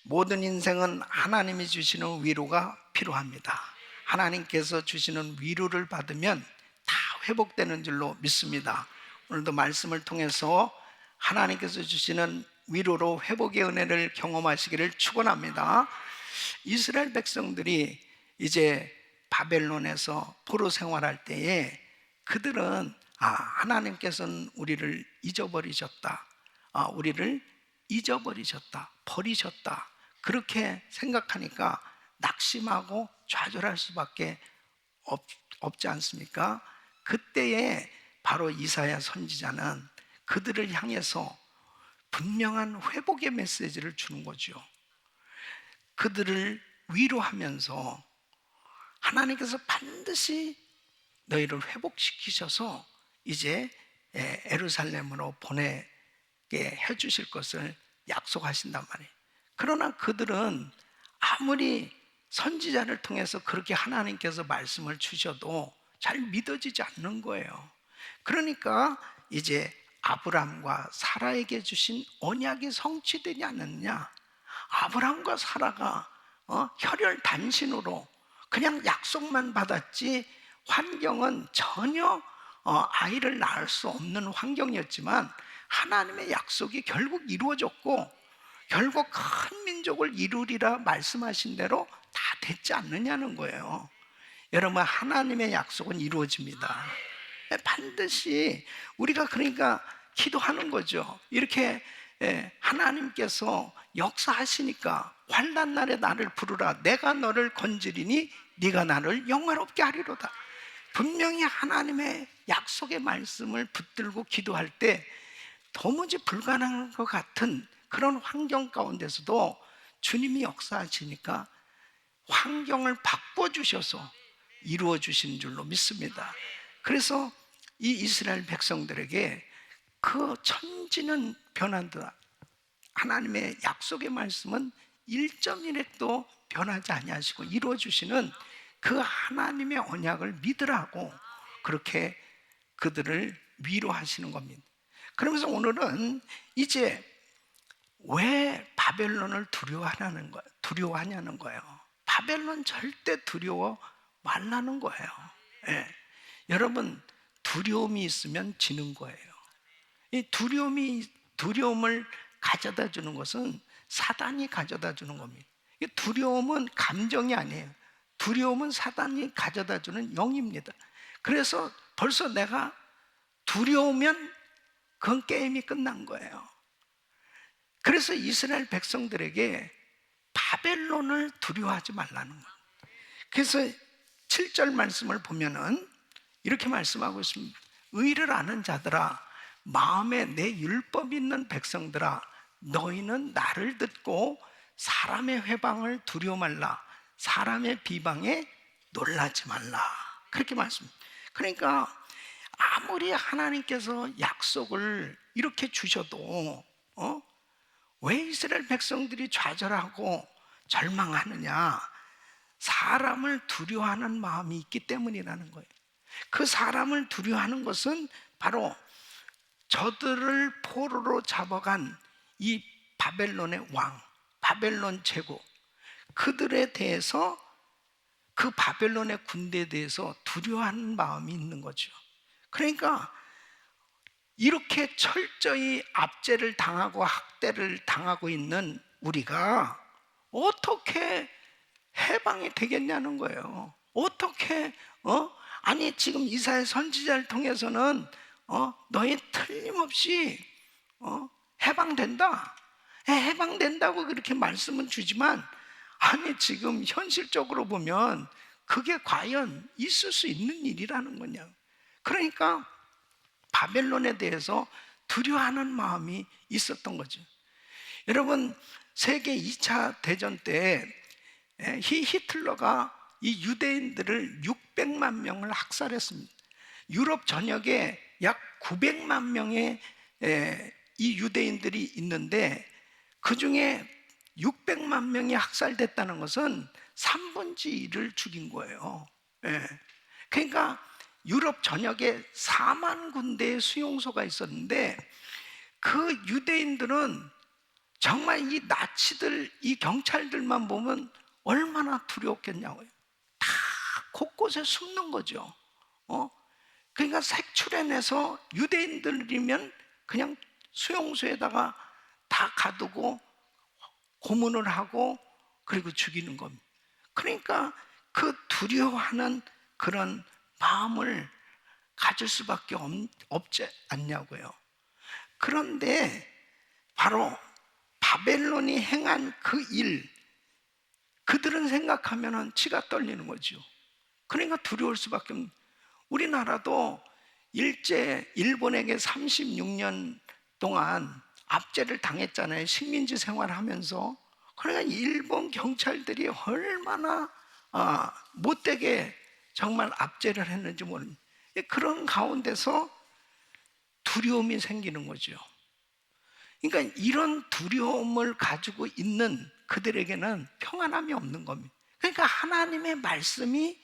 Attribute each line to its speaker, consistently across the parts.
Speaker 1: 모든 인생은 하나님이 주시는 위로가 필요합니다. 하나님께서 주시는 위로를 받으면 다 회복되는 줄로 믿습니다. 오늘도 말씀을 통해서 하나님께서 주시는 위로로 회복의 은혜를 경험하시기를 축원합니다. 이스라엘 백성들이 이제 바벨론에서 포로 생활할 때에 그들은 하나님께서는 우리를 잊어버리셨다. 우리를 잊어버리셨다. 버리셨다. 그렇게 생각하니까 낙심하고 좌절할 수밖에 없지 않습니까? 그때에 바로 이사야 선지자는 그들을 향해서 분명한 회복의 메시지를 주는 거죠. 그들을 위로하면서 하나님께서 반드시 너희를 회복시키셔서 이제 예루살렘으로 보내게 해주실 것을 약속하신단 말이에요. 그러나 그들은 아무리 선지자를 통해서 그렇게 하나님께서 말씀을 주셔도 잘 믿어지지 않는 거예요. 그러니까 이제 아브람과 사라에게 주신 언약이 성취되지 않느냐. 아브람과 사라가 혈혈 단신으로 그냥 약속만 받았지 환경은 전혀 아이를 낳을 수 없는 환경이었지만 하나님의 약속이 결국 이루어졌고 결국 큰 민족을 이루리라 말씀하신 대로 다 됐지 않느냐는 거예요. 여러분, 하나님의 약속은 이루어집니다. 반드시 우리가 그러니까 기도하는 거죠. 이렇게 하나님께서 역사하시니까 환난 날에 나를 부르라. 내가 너를 건지리니 네가 나를 영화롭게 하리로다. 분명히 하나님의 약속의 말씀을 붙들고 기도할 때 도무지 불가능한 것 같은 그런 환경 가운데서도 주님이 역사하시니까 환경을 바꿔주셔서 이루어주신 줄로 믿습니다. 그래서 이 이스라엘 백성들에게 그 천지는 변한다. 하나님의 약속의 말씀은 1.1획도 변하지 아니하시고 이루어주시는 그 하나님의 언약을 믿으라고 그렇게 그들을 위로하시는 겁니다. 그러면서 오늘은 이제 왜 바벨론을 두려워하냐는 거예요. 바벨론 절대 두려워 말라는 거예요. 여러분, 두려움이 있으면 지는 거예요. 이 두려움을 가져다 주는 것은 사단이 가져다 주는 겁니다. 두려움은 감정이 아니에요. 두려움은 사단이 가져다 주는 영입니다. 그래서 벌써 내가 두려우면 그건 게임이 끝난 거예요. 그래서 이스라엘 백성들에게 바벨론을 두려워하지 말라는 거예요. 그래서 7절 말씀을 보면은 이렇게 말씀하고 있습니다. 의를 아는 자들아, 마음에 내 율법이 있는 백성들아, 너희는 나를 듣고 사람의 회방을 두려워 말라. 사람의 비방에 놀라지 말라. 그렇게 말씀합니다. 그러니까 아무리 하나님께서 약속을 이렇게 주셔도 왜 이스라엘 백성들이 좌절하고 절망하느냐? 사람을 두려워하는 마음이 있기 때문이라는 거예요. 그 사람을 두려워하는 것은 바로 저들을 포로로 잡아간 이 바벨론의 왕, 바벨론 제국, 그들에 대해서 그 바벨론의 군대에 대해서 두려워하는 마음이 있는 거죠. 그러니까 이렇게 철저히 압제를 당하고 학대를 당하고 있는 우리가 어떻게 해방이 되겠냐는 거예요. 어떻게 아니 지금 이사야 선지자를 통해서는 너희 틀림없이 해방된다. 해방된다고 그렇게 말씀은 주지만 아니 지금 현실적으로 보면 그게 과연 있을 수 있는 일이라는 거냐. 그러니까 바벨론에 대해서 두려워하는 마음이 있었던 거죠. 여러분, 세계 2차 대전 때 히틀러가 이 유대인들을 600만 명을 학살했습니다. 유럽 전역에 약 900만 명의 이 유대인들이 있는데 그 중에 600만 명이 학살됐다는 것은 3분의 1을 죽인 거예요. 그러니까 유럽 전역에 4만 군데의 수용소가 있었는데 그 유대인들은 정말 이 나치들, 이 경찰들만 보면 얼마나 두려웠겠냐고요. 다 곳곳에 숨는 거죠. 그러니까 색출해내서 유대인들이면 그냥 수용소에다가 다 가두고 고문을 하고 그리고 죽이는 겁니다. 그러니까 그 두려워하는 그런 마음을 가질 수밖에 없지 않냐고요. 그런데 바로 바벨론이 행한 그 일, 그들은 생각하면 치가 떨리는 거죠. 그러니까 두려울 수밖에 없는. 우리나라도 일제 일본에게 36년 동안 압제를 당했잖아요. 식민지 생활하면서. 그러니까 일본 경찰들이 얼마나 못되게 정말 압제를 했는지 모릅니다. 그런 가운데서 두려움이 생기는 거죠. 그러니까 이런 두려움을 가지고 있는 그들에게는 평안함이 없는 겁니다. 그러니까 하나님의 말씀이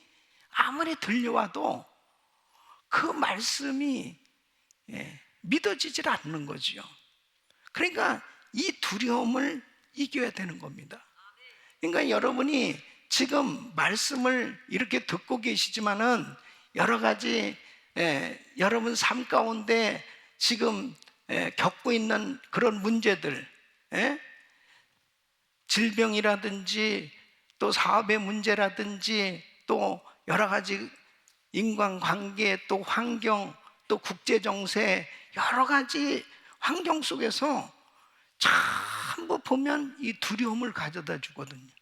Speaker 1: 아무리 들려와도 그 말씀이 믿어지질 않는 거죠. 그러니까 이 두려움을 이겨야 되는 겁니다. 그러니까 여러분이 지금 말씀을 이렇게 듣고 계시지만은 여러 가지 여러분 삶 가운데 지금 겪고 있는 그런 문제들, 질병이라든지 또 사업의 문제라든지 또 여러 가지 인간관계, 또 환경, 또 국제정세, 여러 가지 환경 속에서 전부 보면 이 두려움을 가져다 주거든요.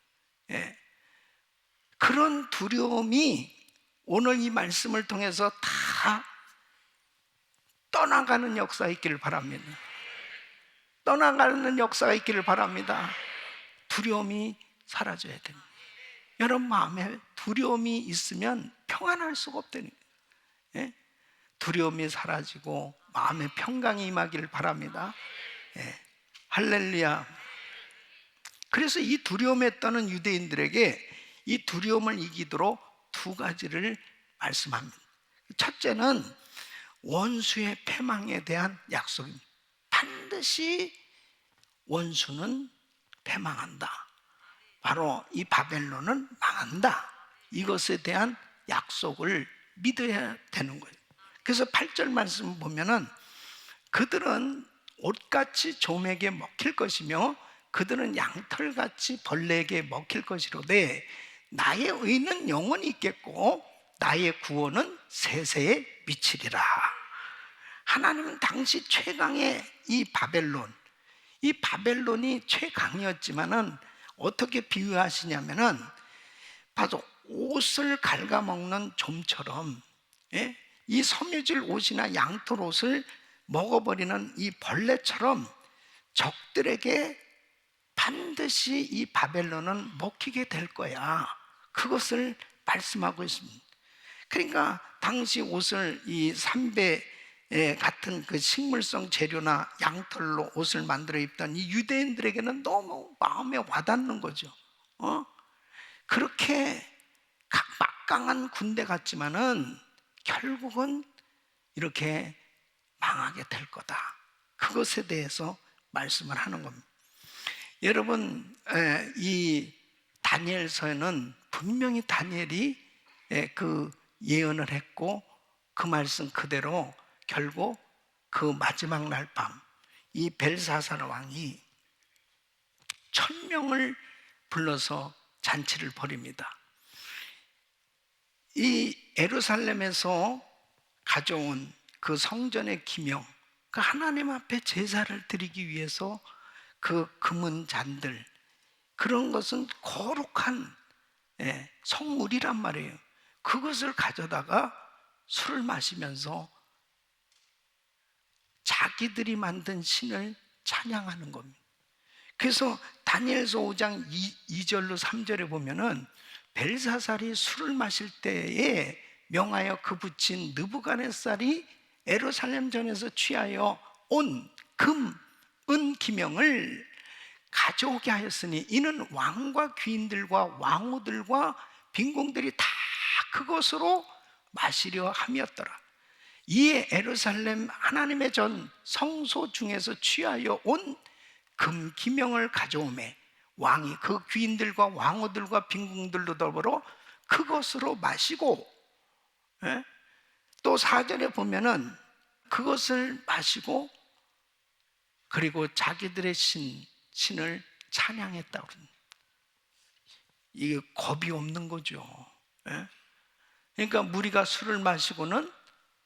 Speaker 1: 그런 두려움이 오늘 이 말씀을 통해서 다 떠나가는 역사가 있기를 바랍니다. 떠나가는 역사가 있기를 바랍니다. 두려움이 사라져야 됩니다. 여러분 마음에 두려움이 있으면 평안할 수가 없다는 거예요. 두려움이 사라지고 마음의 평강이 임하기를 바랍니다. 할렐루야. 그래서 이 두려움에 떠는 유대인들에게 이 두려움을 이기도록 두 가지를 말씀합니다. 첫째는 원수의 패망에 대한 약속입니다. 반드시 원수는 패망한다. 바로 이 바벨론은 망한다. 이것에 대한 약속을 믿어야 되는 거예요. 그래서 8절 말씀 보면은 그들은 옷같이 좀에게 먹힐 것이며 그들은 양털같이 벌레에게 먹힐 것이로되 나의 의는 영원히 있겠고 나의 구원은 세세에 미치리라. 하나님은 당시 최강의 이 바벨론이 최강이었지만은 어떻게 비유하시냐면은 바로 옷을 갉아먹는 좀처럼, 이 섬유질 옷이나 양털 옷을 먹어버리는 이 벌레처럼 적들에게 반드시 이 바벨론은 먹히게 될 거야. 그것을 말씀하고 있습니다. 그러니까 당시 옷을 이 삼배 같은 그 식물성 재료나 양털로 옷을 만들어 입던 이 유대인들에게는 너무 마음에 와닿는 거죠. 그렇게 막강한 군대 같지만은 결국은 이렇게 망하게 될 거다. 그것에 대해서 말씀을 하는 겁니다. 여러분, 이 다니엘서에는 분명히 다니엘이 그 예언을 했고 그 말씀 그대로 결국 그 마지막 날 밤 이 벨사살 왕이 1000명을 불러서 잔치를 벌입니다. 이 예루살렘에서 가져온 그 성전의 기명, 그 하나님 앞에 제사를 드리기 위해서 그 금은 잔들, 그런 것은 거룩한 성물이란 말이에요. 그것을 가져다가 술을 마시면서 자기들이 만든 신을 찬양하는 겁니다. 그래서 다니엘서 5장 2절로 3절에 보면은 벨사살이 술을 마실 때에 명하여 그 붙인 느부갓네살이 예루살렘 전에서 취하여 온 금, 은 기명을 가져오게 하였으니 이는 왕과 귀인들과 왕후들과 빈궁들이 다 그것으로 마시려 함이었더라. 이에 예루살렘 하나님의 전 성소 중에서 취하여 온 금기명을 가져오매 왕이 그 귀인들과 왕후들과 빈궁들도 더불어 그것으로 마시고, 예? 또 4절에 보면은 그것을 마시고 그리고 자기들의 신을 찬양했다 그러는. 이게 겁이 없는 거죠. 예? 그러니까 무리가 술을 마시고는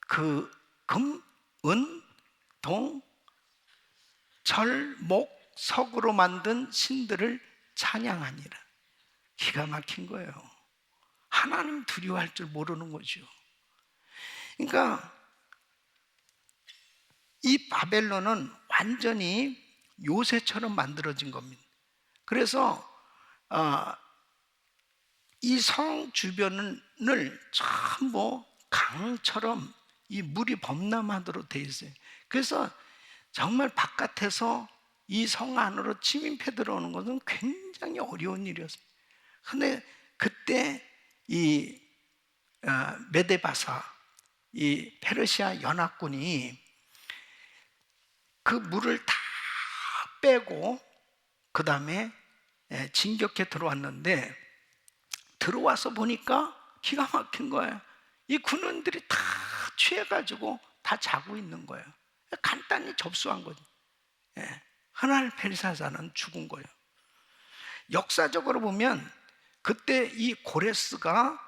Speaker 1: 그 금, 은, 동, 철, 목, 석으로 만든 신들을 찬양하니라. 기가 막힌 거예요. 하나님 두려워할 줄 모르는 거죠. 그러니까 이 바벨론은 완전히 요새처럼 만들어진 겁니다. 그래서 이 성 주변을 전부 강처럼 이 물이 범람하도록 되어 있어요. 그래서 정말 바깥에서 이 성 안으로 침입해 들어오는 것은 굉장히 어려운 일이었어요. 근데 그때 이 메데바사, 이 페르시아 연합군이 그 물을 다 빼고 그 다음에 진격해 들어왔는데, 들어와서 보니까 기가 막힌 거예요. 이 군원들이 다 취해가지고 다 자고 있는 거예요. 간단히 접수한 거죠. 하나님 벨사사는 죽은 거예요. 역사적으로 보면 그때 이 고레스가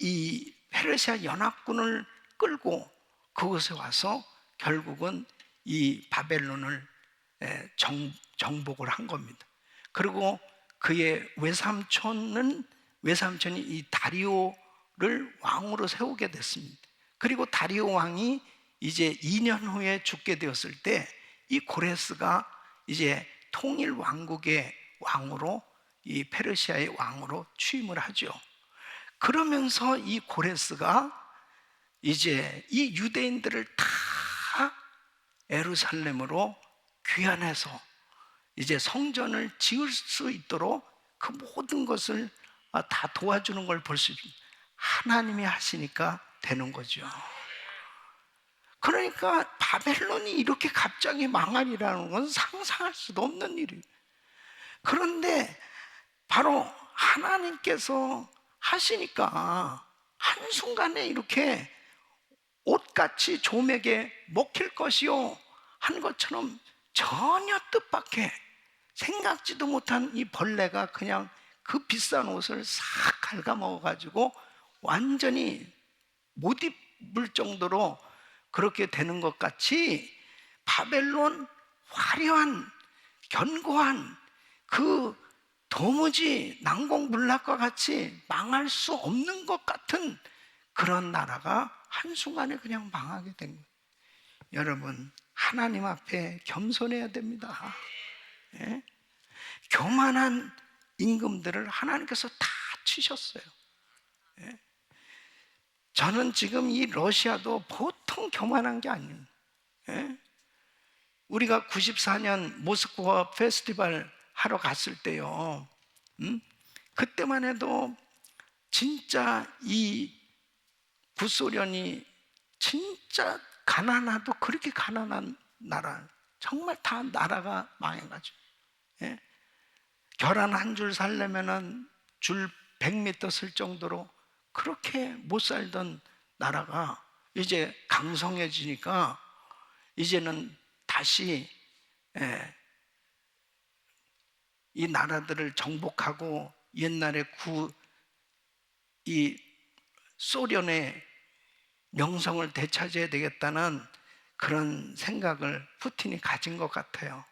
Speaker 1: 이 페르시아 연합군을 끌고 그곳에 와서 결국은 이 바벨론을 정복을 한 겁니다. 그리고 그의 외삼촌이 이 다리오를 왕으로 세우게 됐습니다. 그리고 다리오 왕이 이제 2년 후에 죽게 되었을 때 이 고레스가 이제 통일 왕국의 왕으로, 이 페르시아의 왕으로 취임을 하죠. 그러면서 이 고레스가 이제 이 유대인들을 다 예루살렘으로 귀환해서 이제 성전을 지을 수 있도록 그 모든 것을 다 도와주는 걸 볼 수 있습니다. 하나님이 하시니까 되는 거죠. 그러니까 바벨론이 이렇게 갑자기 망하리라는 건 상상할 수도 없는 일이에요. 그런데 바로 하나님께서 하시니까 한순간에 이렇게 옷같이 조맥에 먹힐 것이요 한 것처럼 전혀 뜻밖의, 생각지도 못한 이 벌레가 그냥 그 비싼 옷을 싹 갉아먹어가지고 완전히 못 입을 정도로 그렇게 되는 것 같이 바벨론 화려한 견고한 그 도무지 난공불락과 같이 망할 수 없는 것 같은 그런 나라가 한순간에 그냥 망하게 된 거예요. 여러분, 하나님 앞에 겸손해야 됩니다. 예? 교만한 임금들을 하나님께서 다 치셨어요. 예? 저는 지금 이 러시아도 보통 교만한 게 아니에요. 예? 우리가 94년 모스크바 페스티벌 하러 갔을 때요, 그때만 해도 진짜 이 구소련이 진짜 가난하도 그렇게 가난한 나라, 정말 다 나라가 망해가지고, 예? 계란 한 줄 살려면은 줄 100m 쓸 정도로 그렇게 못 살던 나라가 이제 강성해지니까 이제는 다시 이 나라들을 정복하고 옛날에 이 소련의 명성을 되찾아야 되겠다는 그런 생각을 푸틴이 가진 것 같아요.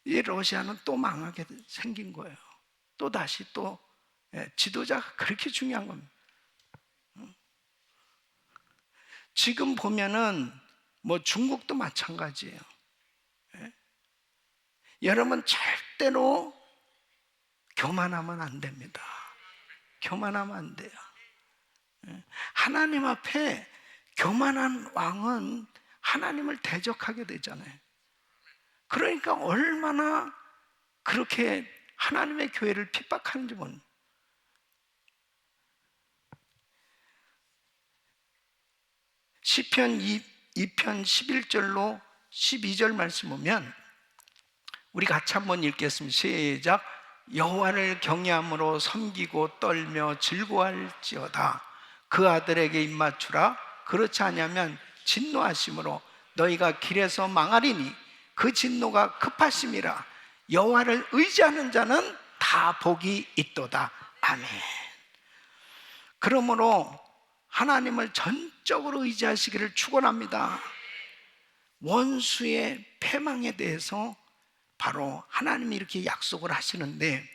Speaker 1: 이 러시아는 또 망하게 생긴 거예요. 또 다시 또 지도자가 그렇게 중요한 겁니다. 지금 보면은 뭐 중국도 마찬가지예요. 여러분, 절대로 교만하면 안 됩니다. 교만하면 안 돼요. 하나님 앞에 교만한 왕은 하나님을 대적하게 되잖아요. 그러니까 얼마나 그렇게 하나님의 교회를 핍박하는지 모릅니다. 시편 2편 11절로 12절 말씀 보면 우리 같이 한번 읽겠습니다. 시작. 여호와를 경외함으로 섬기고 떨며 즐거워할지어다. 그 아들에게 입맞추라. 그렇지 않으면 진노하심으로 너희가 길에서 망하리니 그 진노가 급하심이라. 여호와를 의지하는 자는 다 복이 있도다. 아멘. 그러므로 하나님을 전적으로 의지하시기를 축원합니다. 원수의 패망에 대해서 바로 하나님이 이렇게 약속을 하시는데,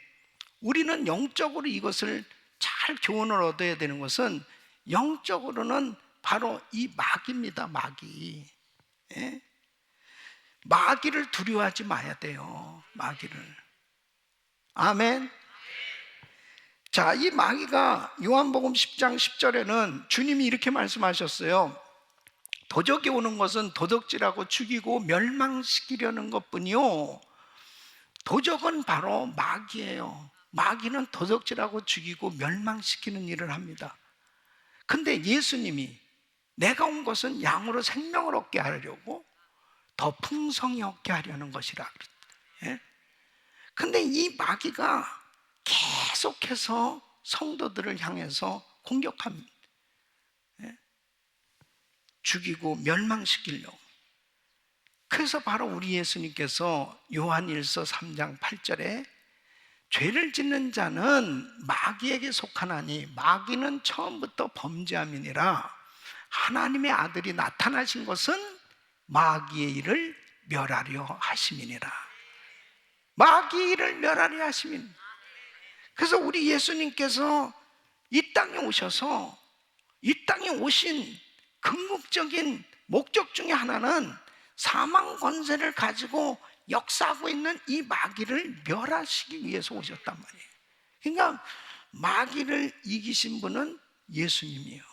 Speaker 1: 우리는 영적으로 이것을 잘 교훈을 얻어야 되는 것은, 영적으로는 바로 이 마귀입니다. 마귀. 예? 마귀를 두려워하지 마야 돼요. 마귀를. 아멘. 자, 이 마귀가 요한복음 10장 10절에는 주님이 이렇게 말씀하셨어요. 도적이 오는 것은 도둑질하고 죽이고 멸망시키려는 것뿐이요, 도적은 바로 마귀예요. 마귀는 도둑질하고 죽이고 멸망시키는 일을 합니다. 근데 예수님이 내가 온 것은 양으로 생명을 얻게 하려고 더 풍성히 얻게 하려는 것이라. 예? 근데 이 마귀가 계속해서 성도들을 향해서 공격합니다. 예? 죽이고 멸망시키려고. 그래서 바로 우리 예수님께서 요한일서 3장 8절에 죄를 짓는 자는 마귀에게 속하나니 마귀는 처음부터 범죄함이니라. 하나님의 아들이 나타나신 것은 마귀의 일을 멸하려 하심이니라. 마귀의 일을 멸하려 하심이니라. 그래서 우리 예수님께서 이 땅에 오셔서 이 땅에 오신 궁극적인 목적 중에 하나는 사망 권세를 가지고 역사하고 있는 이 마귀를 멸하시기 위해서 오셨단 말이에요. 그러니까 마귀를 이기신 분은 예수님이에요.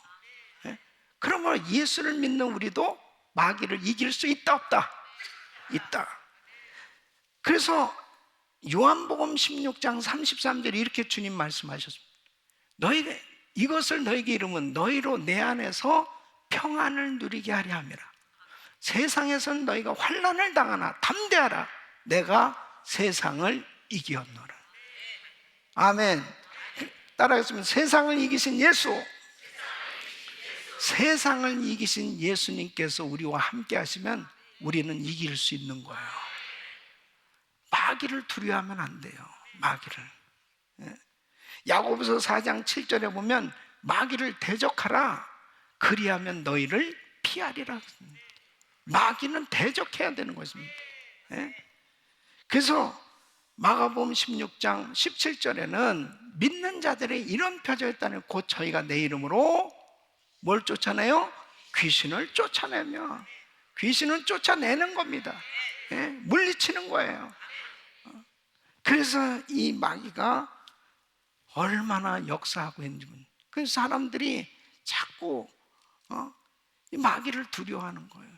Speaker 1: 예? 그러므로 예수를 믿는 우리도 마귀를 이길 수 있다 없다? 있다. 그래서 요한복음 16장 33절에 이렇게 주님 말씀하셨습니다. 너희가 이것을 너희에게 이르면 너희로 내 안에서 평안을 누리게 하려 함이라. 세상에서는 너희가 환난을 당하나 담대하라. 내가 세상을 이기었노라. 아멘. 따라하겠습니다. 세상을 이기신 예수. 세상을 이기신 예수님께서 우리와 함께 하시면 우리는 이길 수 있는 거예요. 마귀를 두려워하면 안 돼요. 마귀를. 야고보서 4장 7절에 보면 마귀를 대적하라. 그리하면 너희를 피하리라. 마귀는 대적해야 되는 것입니다. 그래서 마가복음 16장 17절에는 믿는 자들의 이런 표적이었다는, 곧 저희가 내 이름으로 뭘 쫓아내요? 귀신을 쫓아내며, 귀신을 쫓아내는 겁니다. 물리치는 거예요. 그래서 이 마귀가 얼마나 역사하고 있는지. 그래서 사람들이 자꾸 이 마귀를 두려워하는 거예요.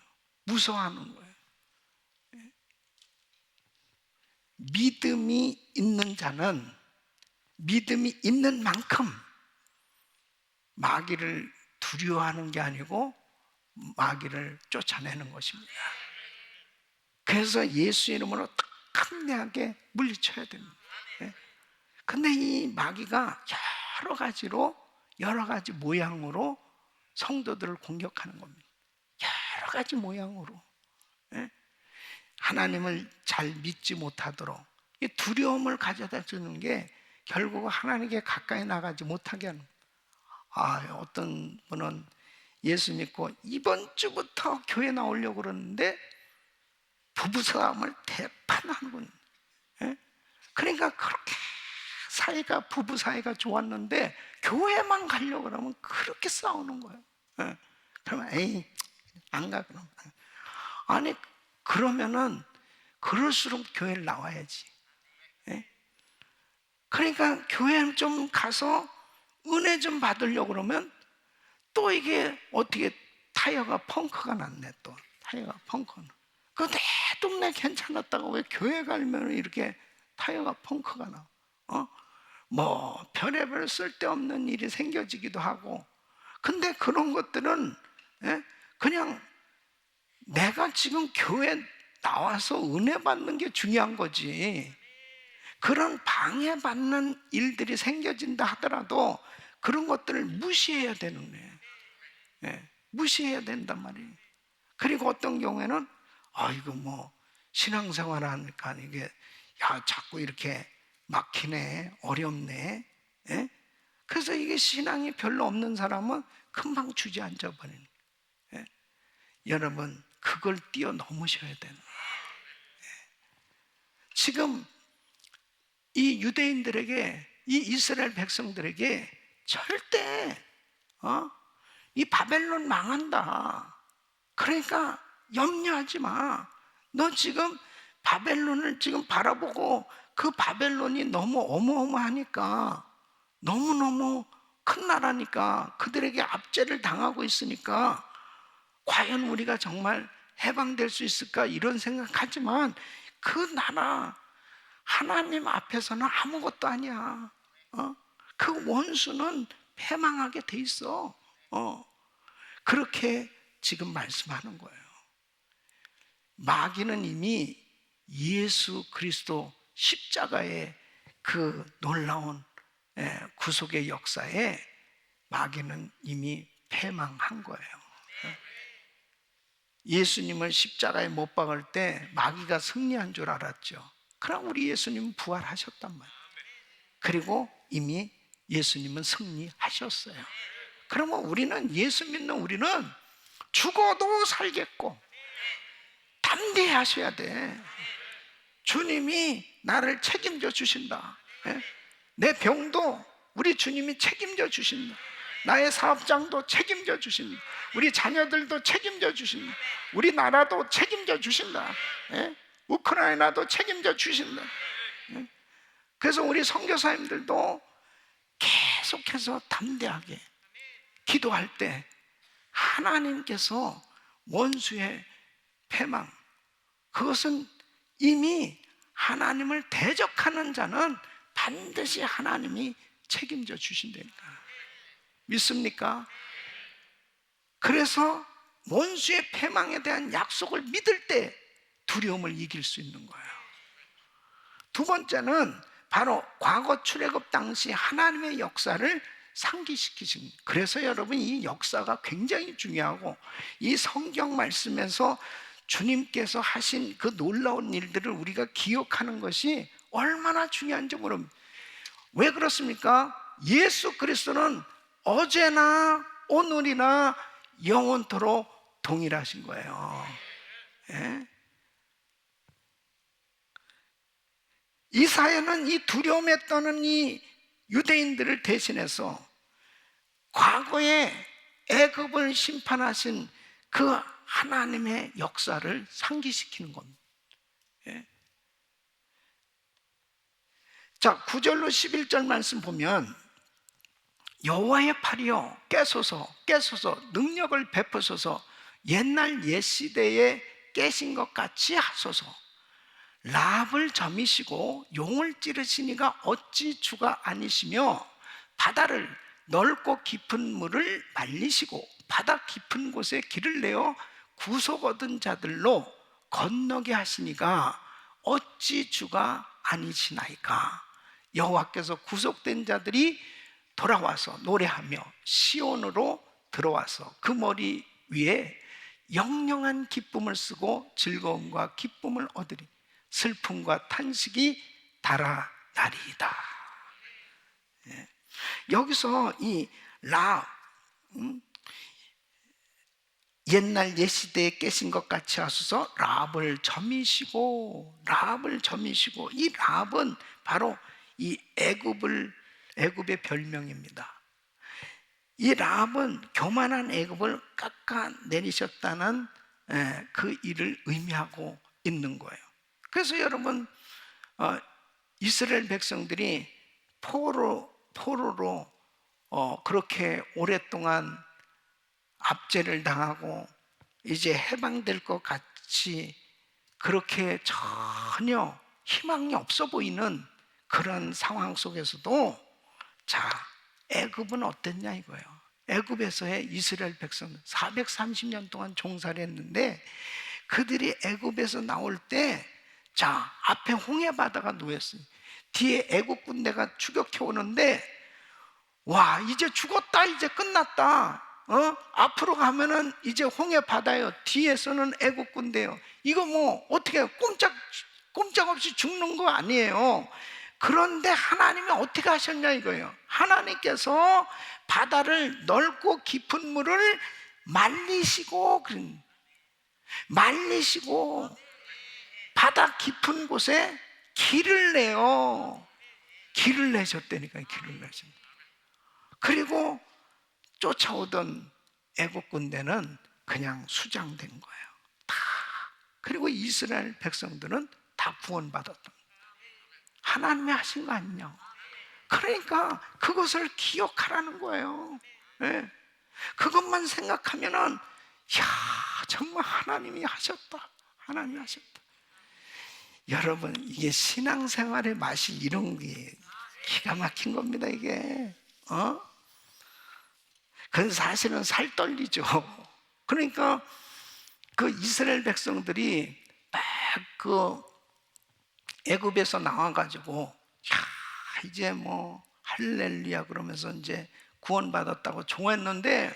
Speaker 1: 무서워하는 거예요. 믿음이 있는 자는 믿음이 있는 만큼 마귀를 두려워하는 게 아니고 마귀를 쫓아내는 것입니다. 그래서 예수 이름으로 강력하게 물리쳐야 됩니다. 근데 이 마귀가 여러 가지로, 여러 가지 모양으로 성도들을 공격하는 겁니다. 여러 가지 모양으로. 하나님을 잘 믿지 못하도록 두려움을 가져다 주는 게 결국 하나님께 가까이 나가지 못하게 하는 거예요. 어떤 분은 예수 믿고 이번 주부터 교회 나오려고 그러는데 부부싸움을 대판하는. 그러니까 그렇게 사이가, 부부 사이가 좋았는데 교회만 가려고 그러면 그렇게 싸우는 거예요. 그러면 에이 안 가. 그럼 아니, 그러면은 그럴수록 교회를 나와야지. 그러니까 교회 좀 가서 은혜 좀 받으려고 그러면 또 이게 어떻게 타이어가 펑크가 났네. 또 타이어가 펑크는 그 내 동네 괜찮았다가 왜 교회 가면 이렇게 타이어가 펑크가 나? 뭐 별의별 쓸데없는 일이 생겨지기도 하고. 근데 그런 것들은 그냥 내가 지금 교회 나와서 은혜 받는 게 중요한 거지. 그런 방해받는 일들이 생겨진다 하더라도 그런 것들을 무시해야 되는 거예요. 예, 무시해야 된단 말이에요. 그리고 어떤 경우에는 이거 뭐 신앙생활 하니까 이게 자꾸 이렇게 막히네, 어렵네. 예? 그래서 이게 신앙이 별로 없는 사람은 금방 주저앉아 버리는 거예요. 예? 여러분, 그걸 뛰어넘으셔야 되는 거예요. 지금 이 유대인들에게, 이 이스라엘 백성들에게 절대 이 바벨론 망한다, 그러니까 염려하지 마. 너 지금 바벨론을 지금 바라보고 그 바벨론이 너무 어마어마하니까, 너무너무 큰 나라니까, 그들에게 압제를 당하고 있으니까 과연 우리가 정말 해방될 수 있을까 이런 생각하지만, 그 나라 하나님 앞에서는 아무것도 아니야. 그 원수는 패망하게 돼 있어. 그렇게 지금 말씀하는 거예요. 마귀는 이미 예수 그리스도 십자가의 그 놀라운 구속의 역사에 마귀는 이미 패망한 거예요. 예수님을 십자가에 못 박을 때 마귀가 승리한 줄 알았죠. 그럼 우리 예수님은 부활하셨단 말이에요. 그리고 이미 예수님은 승리하셨어요. 그러면 우리는, 예수 믿는 우리는 죽어도 살겠고 담대하셔야 돼. 주님이 나를 책임져 주신다. 내 병도 우리 주님이 책임져 주신다. 나의 사업장도 책임져 주신다. 우리 자녀들도 책임져 주신다. 우리 나라도 책임져 주신다. 우크라이나도 책임져 주신다. 그래서 우리 선교사님들도 계속해서 담대하게 기도할 때 하나님께서 원수의 패망, 그것은 이미 하나님을 대적하는 자는 반드시 하나님이 책임져 주신다니까. 믿습니까? 그래서 원수의 패망에 대한 약속을 믿을 때 두려움을 이길 수 있는 거예요. 두 번째는 바로 과거 출애굽 당시 하나님의 역사를 상기시키신 거예요. 그래서 여러분, 이 역사가 굉장히 중요하고, 이 성경 말씀에서 주님께서 하신 그 놀라운 일들을 우리가 기억하는 것이 얼마나 중요한지 모릅니다. 왜 그렇습니까? 예수 그리스도는 어제나 오늘이나 영원토록 동일하신 거예요. 예? 이사야는 이 두려움에 떠는 이 유대인들을 대신해서 과거에 애굽을 심판하신 그 하나님의 역사를 상기시키는 겁니다. 예? 자, 9절로 11절 말씀 보면, 여호와의 팔이여 깨소서 능력을 베푸소서, 옛날 옛시대에 깨신 것 같이 하소서. 라합을 점이시고 용을 찌르시니가 어찌 주가 아니시며, 바다를 넓고 깊은 물을 말리시고 바다 깊은 곳에 길을 내어 구속 얻은 자들로 건너게 하시니가 어찌 주가 아니시나이까. 여호와께서 구속된 자들이 돌아와서 노래하며 시온으로 들어와서 그 머리 위에 영영한 기쁨을 쓰고 즐거움과 기쁨을 얻으리. 슬픔과 탄식이 달아나리이다. 여기서 이 옛날 옛시대에 깨신 것 같이 하소서, 라합을 점이시고, 이 라합은 바로 이 애굽의 별명입니다. 이 라합은 교만한 애굽을 깎아내리셨다는 그 일을 의미하고 있는 거예요. 그래서 여러분, 이스라엘 백성들이 포로로 그렇게 오랫동안 압제를 당하고 이제 해방될 것 같이 그렇게 전혀 희망이 없어 보이는 그런 상황 속에서도, 자, 애굽은 어땠냐 이거예요. 애굽에서의 이스라엘 백성 430년 동안 종살이 했는데, 그들이 애굽에서 나올 때, 자, 앞에 홍해 바다가 놓였어요. 뒤에 애굽 군대가 추격해 오는데, 와, 이제 죽었다, 이제 끝났다. 앞으로 가면은 이제 홍해 바다요, 뒤에서는 애국 군대요. 이거 뭐 어떻게 꼼짝없이 죽는 거 아니에요. 그런데 하나님이 어떻게 하셨냐 이거예요. 하나님께서 바다를 넓고 깊은 물을 말리시고 바다 깊은 곳에 길을 내요. 길을 내셨다니까요. 길을 내셨다. 그리고 쫓아오던 애국 군대는 그냥 수장된 거예요. 다. 그리고 이스라엘 백성들은 다 구원받았던, 하나님이 하신 거 아니냐. 그러니까 그것을 기억하라는 거예요. 네. 그것만 생각하면은, 야, 정말 하나님이 하셨다. 하나님이 하셨다. 여러분, 이게 신앙생활의 맛이 이런 게 기가 막힌 겁니다, 이게. 그건 사실은 살 떨리죠. 그러니까 그 이스라엘 백성들이 막 그 애굽에서 나와가지고, 야, 이제 뭐 할렐루야 그러면서 이제 구원받았다고 좋아했는데,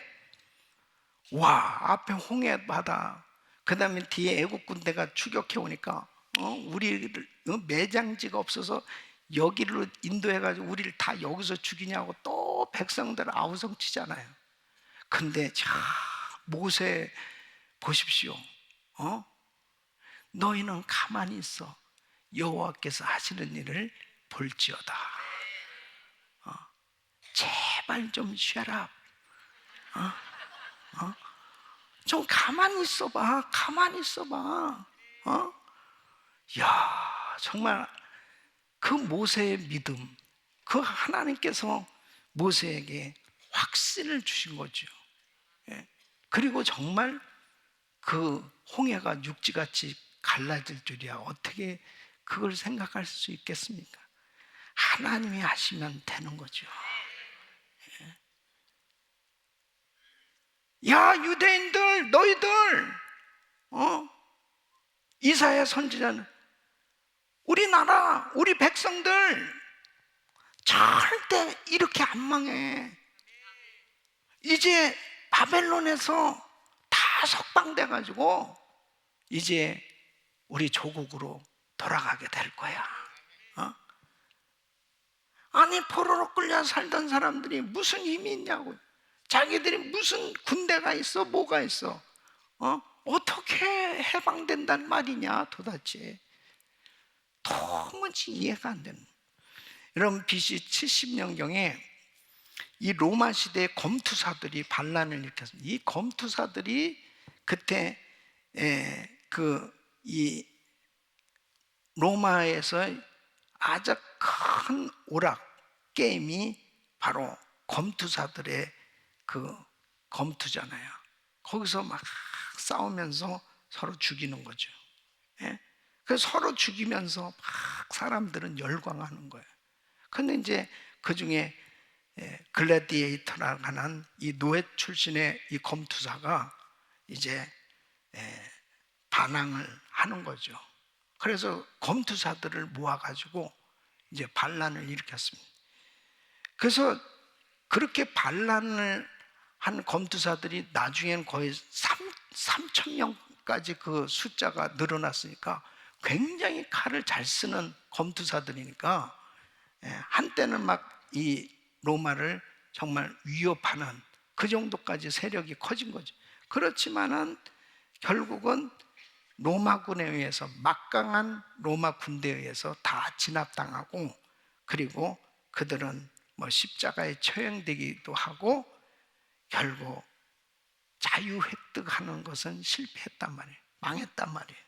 Speaker 1: 와, 앞에 홍해 바다, 그 다음에 뒤에 애국 군대가 추격해 오니까, 우리를 매장지가 없어서 여기로 인도해가지고 우리를 다 여기서 죽이냐고 또 백성들 아우성치잖아요. 근데 자, 모세 보십시오. 너희는 가만히 있어. 여호와께서 하시는 일을 볼지어다. 제발 좀 쉬어라. 좀 가만히 있어봐. 가만히 있어봐. 야, 정말 그 모세의 믿음, 그 하나님께서 모세에게 확신을 주신 거죠. 예. 그리고 정말 그 홍해가 육지같이 갈라질 줄이야. 어떻게 그걸 생각할 수 있겠습니까? 하나님이 하시면 되는 거죠. 예. 야, 유대인들, 너희들, 이사야 선지자는, 우리나라, 우리 백성들 절대 이렇게 안 망해. 이제 바벨론에서 다 석방돼가지고 이제 우리 조국으로 돌아가게 될 거야. 아니, 포로로 끌려 살던 사람들이 무슨 힘이 있냐고. 자기들이 무슨 군대가 있어, 뭐가 있어. 어떻게 해방된단 말이냐 도대체. 도무지 이해가 안 되는. 여러분, BC 70년경에 이 로마 시대의 검투사들이 반란을 일으켰습니다. 이 검투사들이 그때 이 로마에서 아주 큰 오락 게임이 바로 검투사들의 그 검투잖아요. 거기서 막 싸우면서 서로 죽이는 거죠. 예? 그래서 서로 죽이면서 막 사람들은 열광하는 거예요. 근데 이제 그 중에 글래디에이터라고 하는 이 노예 출신의 이 검투사가 이제 반항을 하는 거죠. 그래서 검투사들을 모아가지고 이제 반란을 일으켰습니다. 그래서 그렇게 반란을 한 검투사들이 나중에는 거의 3,000명까지 그 숫자가 늘어났으니까 굉장히 칼을 잘 쓰는 검투사들이니까 한때는 막 이 로마를 정말 위협하는 그 정도까지 세력이 커진 거죠. 그렇지만은 결국은 로마군에 의해서, 막강한 로마 군대에 의해서 다 진압당하고, 그리고 그들은 뭐 십자가에 처형되기도 하고 결국 자유 획득하는 것은 실패했단 말이에요. 망했단 말이에요.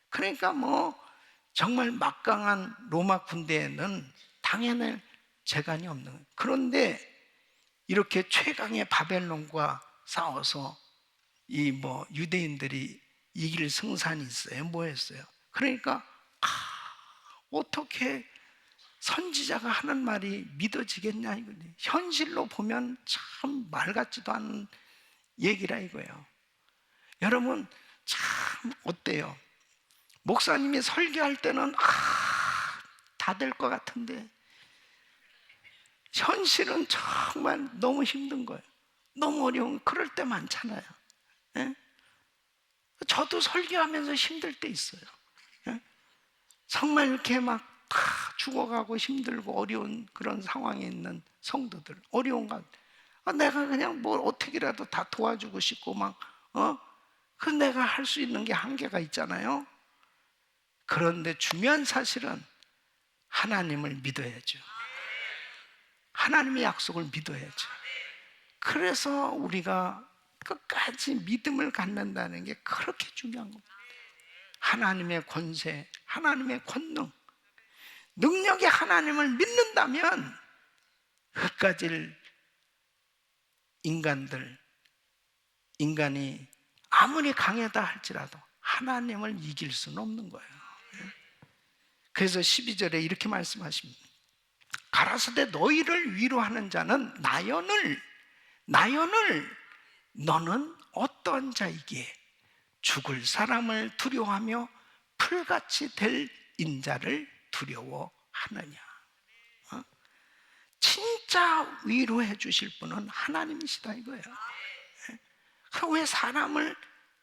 Speaker 1: 그러니까 뭐 정말 막강한 로마 군대에는 당연히 재간이 없는 거예요. 그런데 이렇게 최강의 바벨론과 싸워서 이 뭐 유대인들이 이길 승산이 있어요? 뭐였어요? 그러니까 어떻게 선지자가 하는 말이 믿어지겠냐 이거지. 현실로 보면 참 말 같지도 않은 얘기라 이거예요. 여러분 참 어때요? 목사님이 설교할 때는 다 될 것 같은데 현실은 정말 너무 힘든 거예요. 너무 어려운, 그럴 때 많잖아요. 예? 저도 설교하면서 힘들 때 있어요. 예? 정말 이렇게 막 다 죽어가고 힘들고 어려운 그런 상황에 있는 성도들, 어려운 것, 내가 그냥 뭘 어떻게라도 다 도와주고 싶고 그 내가 할 수 있는 게 한계가 있잖아요. 그런데 중요한 사실은 하나님을 믿어야죠. 하나님의 약속을 믿어야죠. 그래서 우리가 끝까지 믿음을 갖는다는 게 그렇게 중요한 겁니다. 하나님의 권세, 하나님의 권능, 능력이 하나님을 믿는다면 그까지 인간이 아무리 강하다 할지라도 하나님을 이길 수는 없는 거예요. 그래서 12절에 이렇게 말씀하십니다. 가라사대 너희를 위로하는 자는 나연을 너는 어떤 자이기에 죽을 사람을 두려워하며 풀같이 될 인자를 두려워하느냐. 진짜 위로해 주실 분은 하나님이시다 이거예요. 왜 사람을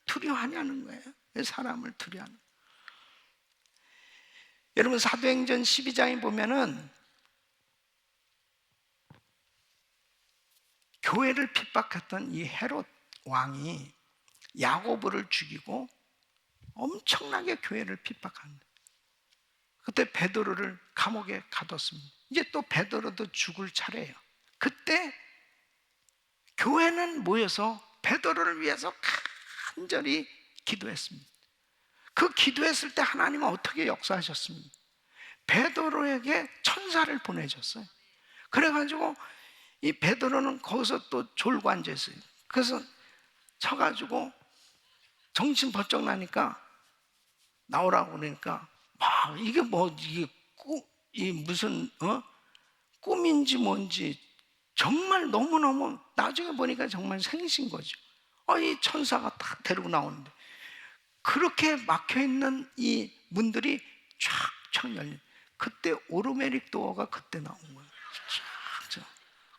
Speaker 1: 두려워하냐는 거예요. 왜 사람을 두려워하는 거예요. 여러분 사도행전 12장에 보면은 교회를 핍박했던 이 헤롯 왕이 야고보를 죽이고 엄청나게 교회를 핍박합니다. 그때 베드로를 감옥에 가뒀습니다. 이제 또 베드로도 죽을 차례예요. 그때 교회는 모여서 베드로를 위해서 간절히 기도했습니다. 그 기도했을 때 하나님은 어떻게 역사하셨습니까? 베드로에게 천사를 보내셨어요. 그래가지고 이 베드로는 거기서 또 졸고 앉아있어요. 그래서 쳐가지고 정신 번쩍 나니까 나오라고 그러니까 이게 무슨 꿈인지 뭔지 정말 너무너무 나중에 보니까 정말 생신 거죠. 이 천사가 딱 데리고 나오는데 그렇게 막혀있는 이 문들이 쫙쫙 열려. 그때 오르메릭 도어가 그때 나온 거예요. 쫙쫙.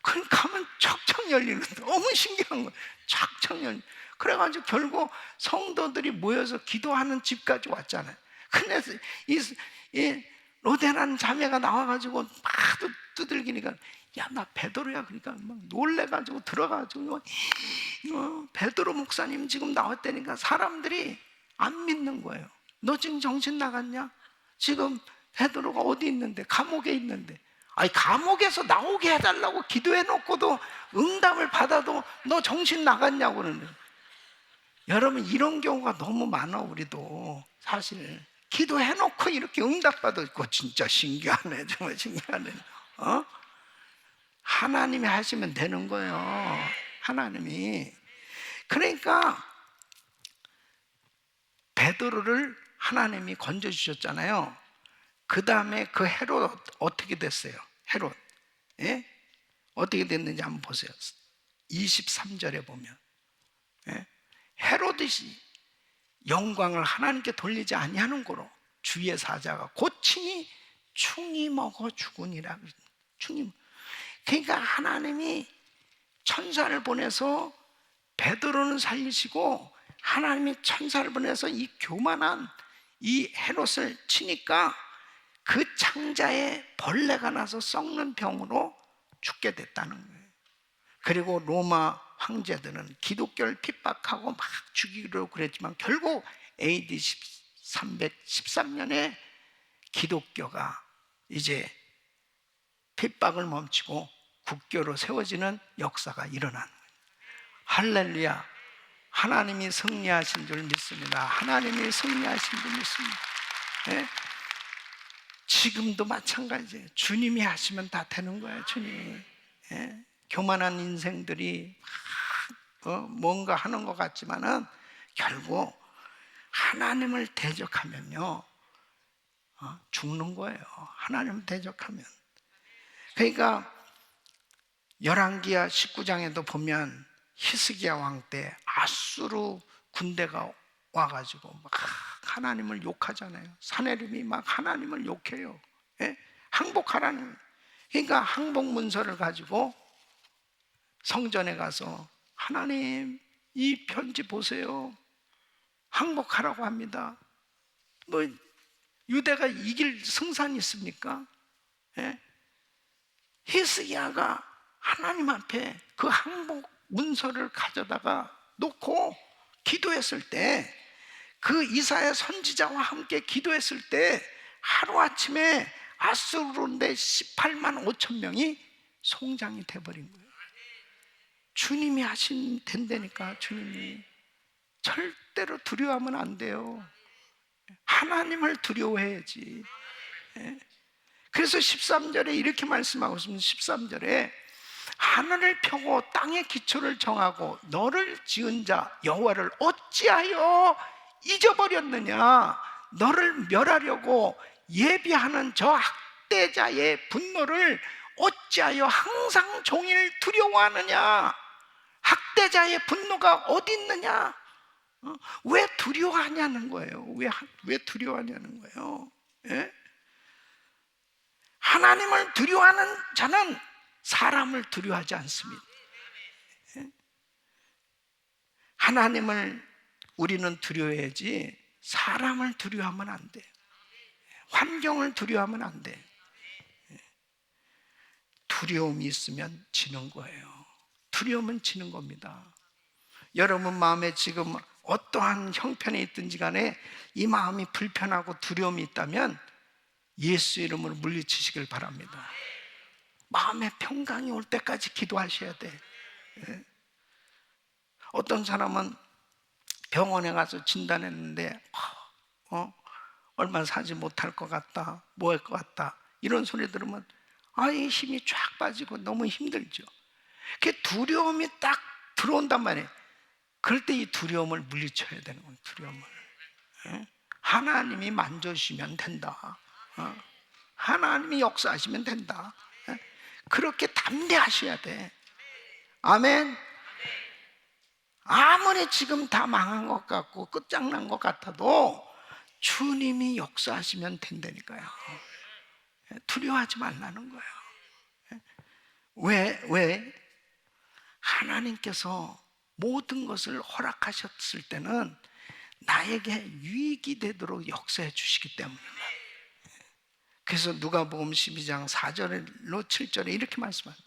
Speaker 1: 그럼 가면 쫙쫙 열리는 거예요. 너무 신기한 거예요. 쫙쫙 열리는. 그래가지고 결국 성도들이 모여서 기도하는 집까지 왔잖아요. 근데 이 로데라는 자매가 나와가지고 막 두들기니까 야, 나 베드로야. 그러니까 막 놀래가지고 들어가가지고 베드로 목사님 지금 나왔다니까 사람들이 안 믿는 거예요. 너 지금 정신 나갔냐? 지금 베드로가 어디 있는데? 감옥에 있는데. 아니 감옥에서 나오게 해달라고 기도해놓고도 응답을 받아도 너 정신 나갔냐고 그러는. 여러분 이런 경우가 너무 많아. 우리도 사실 기도해놓고 이렇게 응답받아 있고 진짜 신기하네. 정말 신기하네. 하나님이 하시면 되는 거예요. 하나님이. 그러니까 베드로를 하나님이 건져주셨잖아요. 그 다음에 그 헤롯 어떻게 됐어요? 헤롯 어떻게 됐는지 한번 보세요. 23절에 보면 헤롯이 영광을 하나님께 돌리지 아니하는 고로 주의 사자가 고친이 충이 먹어 죽으니라. 충이. 그러니까 하나님이 천사를 보내서 베드로는 살리시고 하나님이 천사를 보내서 이 교만한 이 헤롯을 치니까 그 창자에 벌레가 나서 썩는 병으로 죽게 됐다는 거예요. 그리고 로마 황제들은 기독교를 핍박하고 막 죽이려고 그랬지만 결국 AD 313년에 기독교가 이제 핍박을 멈추고 국교로 세워지는 역사가 일어나는 거예요. 할렐루야. 하나님이 승리하신 줄 믿습니다. 하나님이 승리하신 줄 믿습니다. 지금도 마찬가지예요. 주님이 하시면 다 되는 거예요. 주님이. 교만한 인생들이 뭔가 하는 것 같지만은 결국 하나님을 대적하면요 죽는 거예요. 하나님 대적하면. 그러니까 열왕기야 19장에도 보면 히스기야 왕 때 아수르 군대가 와가지고 막 하나님을 욕하잖아요. 사내림이 막 하나님을 욕해요. 예? 항복하라는. 그러니까 항복 문서를 가지고 성전에 가서 하나님 이 편지 보세요. 항복하라고 합니다. 뭐 유대가 이길 승산이 있습니까? 예? 히스기야가 하나님 앞에 그 항복 문서를 가져다가 놓고 기도했을 때, 그 이사야 선지자와 함께 기도했을 때 하루아침에 아수르인데 18만 5천 명이 송장이 돼버린 거예요. 주님이 하신 된다니까. 주님이 절대로 두려워하면 안 돼요. 하나님을 두려워해야지. 그래서 13절에 이렇게 말씀하고 있습니다. 13절에 하늘을 펴고 땅의 기초를 정하고 너를 지은 자 여호와를 어찌하여 잊어버렸느냐. 너를 멸하려고 예비하는 저 학대자의 분노를 어찌하여 항상 종일 두려워하느냐. 학대자의 분노가 어디 있느냐. 왜 두려워하냐는 거예요. 왜 두려워하냐는 거예요. 예? 하나님을 두려워하는 자는 사람을 두려워하지 않습니다. 예? 하나님을 우리는 두려워해야지 사람을 두려워하면 안 돼요. 환경을 두려워하면 안 돼요. 두려움이 있으면 지는 거예요. 두려움은 지는 겁니다. 여러분 마음에 지금 어떠한 형편이 있든지 간에 이 마음이 불편하고 두려움이 있다면 예수 이름으로 물리치시길 바랍니다. 마음에 평강이 올 때까지 기도하셔야 돼. 어떤 사람은 병원에 가서 진단했는데 얼마 사지 못할 것 같다, 뭐 할 것 같다, 이런 소리 들으면 이 힘이 쫙 빠지고 너무 힘들죠. 그 두려움이 딱 들어온단 말이에요. 그럴 때 이 두려움을 물리쳐야 되는 거예요. 두려움을. 하나님이 만져주시면 된다. 하나님이 역사하시면 된다. 그렇게 담대하셔야 돼. 아멘. 아무리 지금 다 망한 것 같고 끝장난 것 같아도 주님이 역사하시면 된다니까요. 두려워하지 말라는 거예요. 왜? 하나님께서 모든 것을 허락하셨을 때는 나에게 유익이 되도록 역사해 주시기 때문입니다. 그래서 누가복음 12장 4절로 7절에 이렇게 말씀합니다.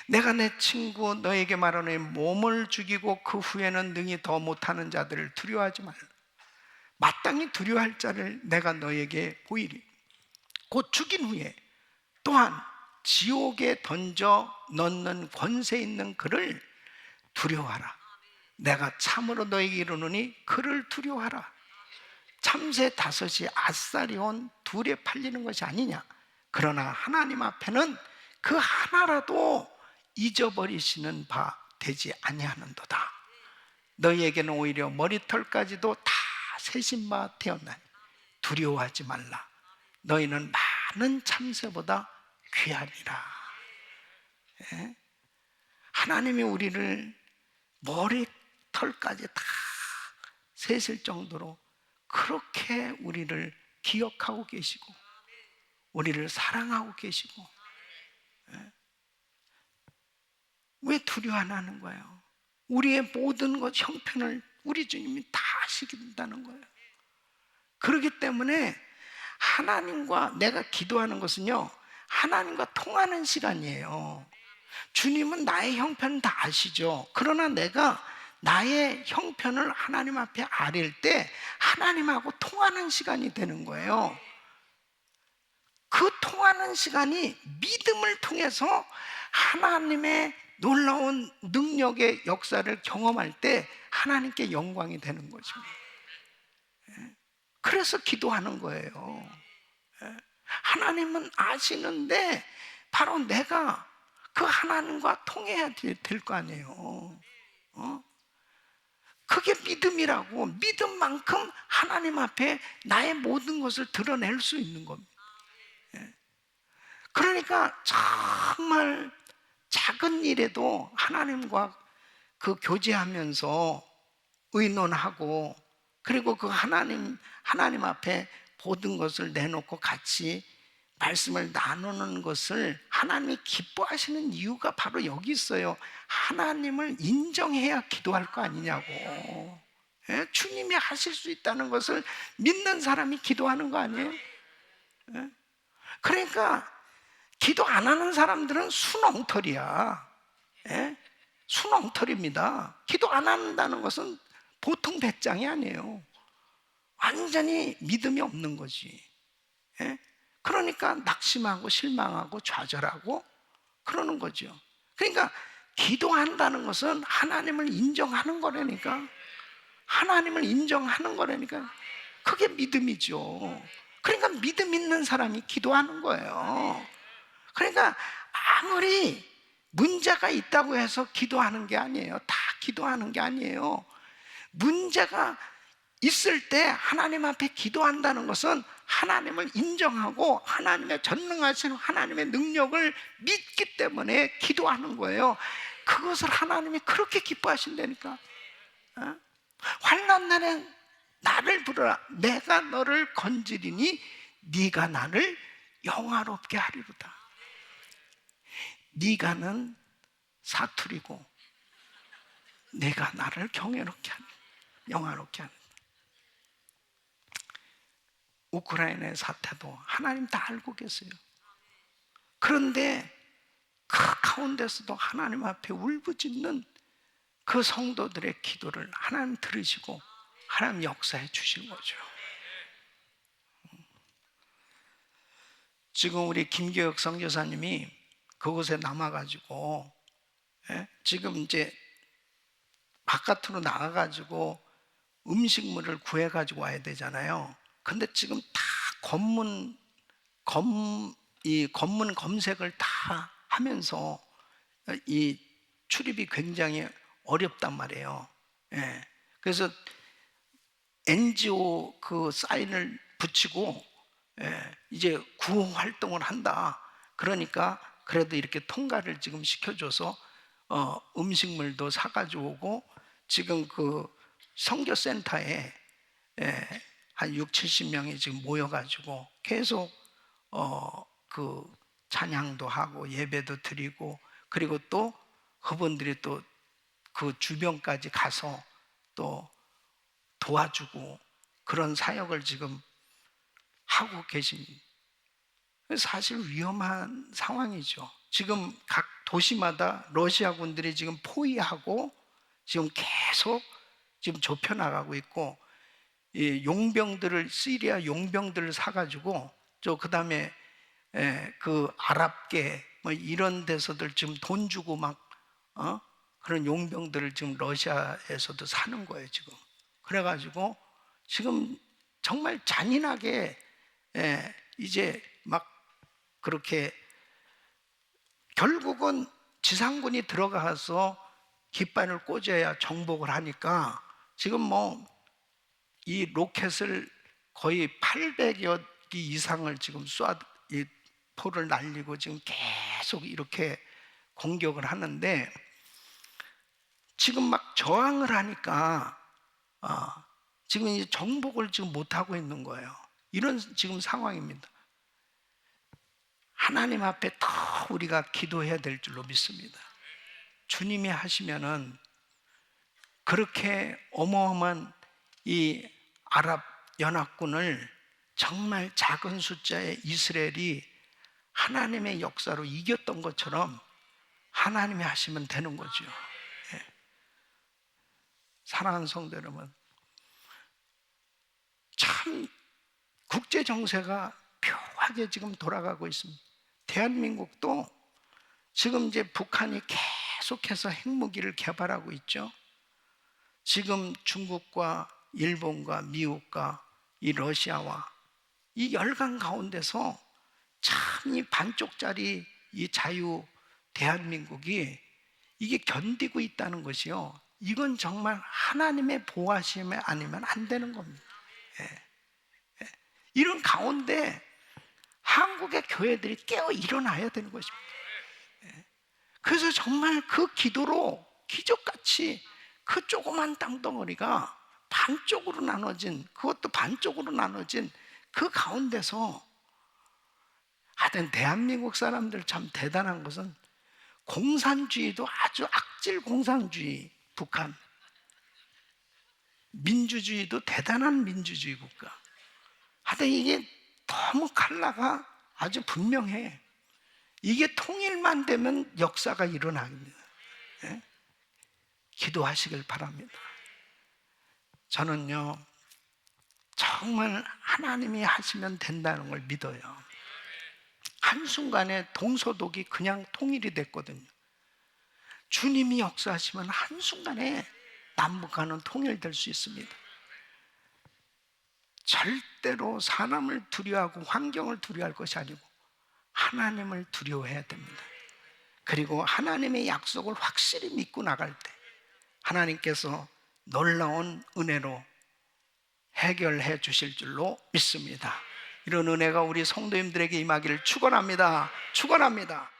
Speaker 1: 내가 내 친구 너에게 말하노니 몸을 죽이고 그 후에는 능히 더 못하는 자들을 두려워하지 말라. 마땅히 두려워할 자를 내가 너에게 보이리. 곧 죽인 후에 또한 지옥에 던져 넣는 권세 있는 그를 두려워하라. 내가 참으로 너에게 이르노니 그를 두려워하라. 참새 5이 아싸리 온 2에 팔리는 것이 아니냐. 그러나 하나님 앞에는 그 하나라도 잊어버리시는 바 되지 아니하는도다. 너희에게는 오히려 머리털까지도 다 세신 바 되었나니 두려워하지 말라. 너희는 많은 참새보다 귀하니라. 하나님이 우리를 머리털까지 다 세실 정도로 그렇게 우리를 기억하고 계시고 우리를 사랑하고 계시고, 왜 두려워하는 거예요? 우리의 모든 것 형편을 우리 주님이 다 아시긴다는 거예요. 그렇기 때문에 하나님과 내가 기도하는 것은요, 하나님과 통하는 시간이에요. 주님은 나의 형편을 다 아시죠. 그러나 내가 나의 형편을 하나님 앞에 아릴 때 하나님하고 통하는 시간이 되는 거예요. 그 통하는 시간이 믿음을 통해서 하나님의 놀라운 능력의 역사를 경험할 때 하나님께 영광이 되는 것입니다. 그래서 기도하는 거예요. 하나님은 아시는데 바로 내가 그 하나님과 통해야 될 거 아니에요. 그게 믿음이라고. 믿음만큼 하나님 앞에 나의 모든 것을 드러낼 수 있는 겁니다. 그러니까 정말 작은 일에도 하나님과 그 교제하면서 의논하고, 그리고 그 하나님 앞에 모든 것을 내놓고 같이 말씀을 나누는 것을 하나님이 기뻐하시는 이유가 바로 여기 있어요. 하나님을 인정해야 기도할 거 아니냐고. 예? 주님이 하실 수 있다는 것을 믿는 사람이 기도하는 거 아니에요? 예? 그러니까 기도 안 하는 사람들은 순엉터리야. 예? 순엉터리입니다. 기도 안 한다는 것은 보통 배짱이 아니에요. 완전히 믿음이 없는 거지. 예? 그러니까 낙심하고 실망하고 좌절하고 그러는 거죠. 그러니까 기도한다는 것은 하나님을 인정하는 거라니까. 하나님을 인정하는 거라니까. 그게 믿음이죠. 그러니까 믿음 있는 사람이 기도하는 거예요. 그러니까 아무리 문제가 있다고 해서 기도하는 게 아니에요. 다 기도하는 게 아니에요. 문제가 있을 때 하나님 앞에 기도한다는 것은 하나님을 인정하고 하나님의 전능하신 하나님의 능력을 믿기 때문에 기도하는 거예요. 그것을 하나님이 그렇게 기뻐하신다니까. 환난 날에 나를 부르라. 내가 너를 건지리니 네가 나를 영화롭게 하리로다. 네가는 사투리고 내가 나를 경외롭게 하는, 영화롭게 하는. 우크라이나의 사태도 하나님 다 알고 계세요. 그런데 그 가운데서도 하나님 앞에 울부짖는 그 성도들의 기도를 하나님 들으시고 하나님 역사해 주신 거죠. 지금 우리 김교혁 선교사님이 그곳에 남아가지고, 지금 이제 바깥으로 나가가지고 음식물을 구해가지고 와야 되잖아요. 근데 지금 다 검문 검색을 다 하면서 이 출입이 굉장히 어렵단 말이에요. 그래서 NGO 그 사인을 붙이고 이제 구호 활동을 한다. 그러니까 그래도 이렇게 통과를 지금 시켜줘서 음식물도 사가지고 오고, 지금 그 선교센터에 한 6, 70명이 지금 모여가지고 계속 그 찬양도 하고 예배도 드리고, 그리고 또 그분들이 또 그 주변까지 가서 또 도와주고 그런 사역을 지금 하고 계십니다. 사실 위험한 상황이죠. 지금 각 도시마다 러시아군들이 지금 포위하고 지금 계속 지금 좁혀나가고 있고, 이 용병들을, 시리아 용병들을 사가지고 그 다음에 그 아랍계 뭐 이런 데서들 지금 돈 주고 막 그런 용병들을 지금 러시아에서도 사는 거예요 지금. 그래가지고 지금 정말 잔인하게 이제 막 그렇게 결국은 지상군이 들어가서 깃발을 꽂아야 정복을 하니까 지금 뭐 이 로켓을 거의 800여 기 이상을 지금 이 포를 날리고 지금 계속 이렇게 공격을 하는데, 지금 막 저항을 하니까 지금 이 정복을 지금 못 하고 있는 거예요. 이런 지금 상황입니다. 하나님 앞에 더 우리가 기도해야 될 줄로 믿습니다. 주님이 하시면은 그렇게 어마어마한 이 아랍 연합군을 정말 작은 숫자의 이스라엘이 하나님의 역사로 이겼던 것처럼 하나님이 하시면 되는 거죠. 사랑하는 성도 여러분, 참 국제 정세가 묘하게 지금 돌아가고 있습니다. 대한민국도 지금 이제 북한이 계속해서 핵무기를 개발하고 있죠. 지금 중국과 일본과 미국과 이 러시아와 이 열강 가운데서 참 이 반쪽짜리 이 자유 대한민국이 이게 견디고 있다는 것이요, 이건 정말 하나님의 보호하심이 아니면 안 되는 겁니다. 예. 이런 가운데 한국의 교회들이 깨어 일어나야 되는 것입니다. 그래서 정말 그 기도로 기적같이 그 조그만 땅덩어리가 반쪽으로 나눠진, 그것도 반쪽으로 나눠진 그 가운데서, 하여튼 대한민국 사람들 참 대단한 것은 공산주의도 아주 악질 공산주의, 북한 민주주의도 대단한 민주주의 국가. 하여튼 이게 너무 칼라가 아주 분명해. 이게 통일만 되면 역사가 일어납니다. 예? 기도하시길 바랍니다. 저는요, 정말 하나님이 하시면 된다는 걸 믿어요. 한순간에 동서독이 그냥 통일이 됐거든요. 주님이 역사하시면 한순간에 남북한은 통일될 수 있습니다. 절대로 사람을 두려워하고 환경을 두려워할 것이 아니고 하나님을 두려워해야 됩니다. 그리고 하나님의 약속을 확실히 믿고 나갈 때 하나님께서 놀라운 은혜로 해결해 주실 줄로 믿습니다. 이런 은혜가 우리 성도님들에게 임하기를 축원합니다. 축원합니다.